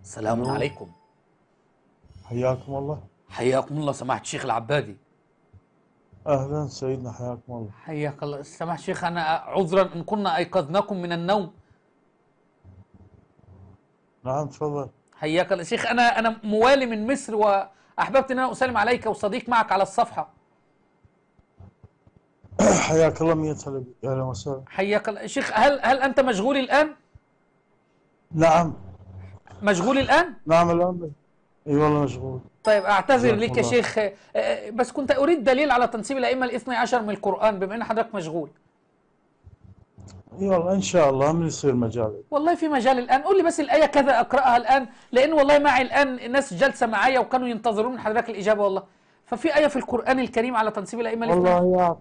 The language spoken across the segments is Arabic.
السلام الو، عليكم. حياكم الله. حياكم الله سماحة الشيخ العبادي. اهلا سيدنا، حياكم الله. حياك الله سماحة الشيخ، أنا عذرا إن كنا أيقظناكم من النوم. نعم تفضل. حياك الله شيخ، أنا موالي من مصر، وأحببت أن أنا أسلم عليك وصديق معك على الصفحة. حياك الله، مية هلا بك، اهلا وسهلا. حياك الله شيخ، هل أنت مشغول الآن؟ نعم. مشغول الآن؟ نعم الان. اي والله مشغول. طيب أعتذر جزاكم لك يا الله خير. شيخ، بس كنت أريد دليل على تنسيب الأئمة الاثني عشر من القرآن بما أن حضرتك مشغول. اي والله ان شاء الله من يصير مجال. والله في مجال الآن، قول لي بس الآية كذا أقرأها الآن، لأن والله معي الآن الناس جالسة معايا وكانوا ينتظرون من حضرتك الإجابة والله. ففي آية في القرآن الكريم على تنسيب الأئمة الاثني عشر. والله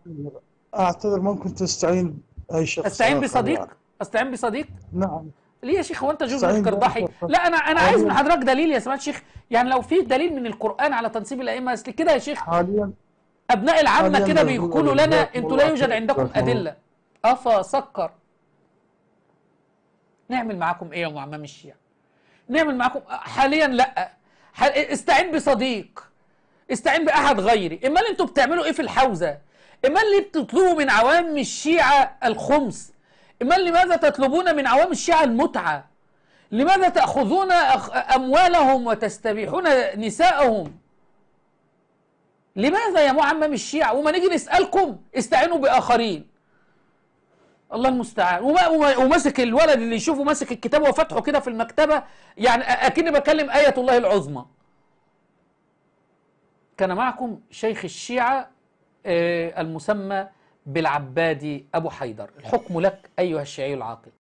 اعتذر ممكن تستعين باي شخص أستعين اخر يعني. بصديق؟ أستعين بصديق؟ نعم. ليه يا شيخ، هو أنت جوزك استعين باي قرضحي؟ شخص لا أنا عايز من حاليا. حضرتك دليل يا سماحة الشيخ، يعني لو في دليل من القرآن على تنسيب الأئمة، أصل كده يا شيخ حاليا أبناء العامة حاليا كده مشغول بيقولوا عليه، لنا جزاكم أنتوا لا الله يوجد خير، عندكم جزاكم الله. أدلة. أفا سكر. نعمل معاكم إيه يا معمم الشيعة؟ نعمل معاكم حاليا لا. استعين بصديق، استعين باحد غيري. امال انتوا بتعملوا ايه في الحوزه؟ امال ليه بتطلبوا من عوام الشيعه الخمس؟ امال لماذا تطلبون من عوام الشيعه المتعه؟ لماذا تاخذون اموالهم وتستبيحون نساءهم؟ لماذا يا معمم الشيعه؟ وما نيجي نسالكم استعينوا باخرين. الله المستعان. وماسك الولد اللي يشوفه ماسك الكتاب وفتحه كده في المكتبه، يعني اكني بكلم ايه الله العظمى. كان معكم شيخ الشيعة المسمى بالعبادي أبو حيدر. الحكم لك أيها الشيعي العاقل.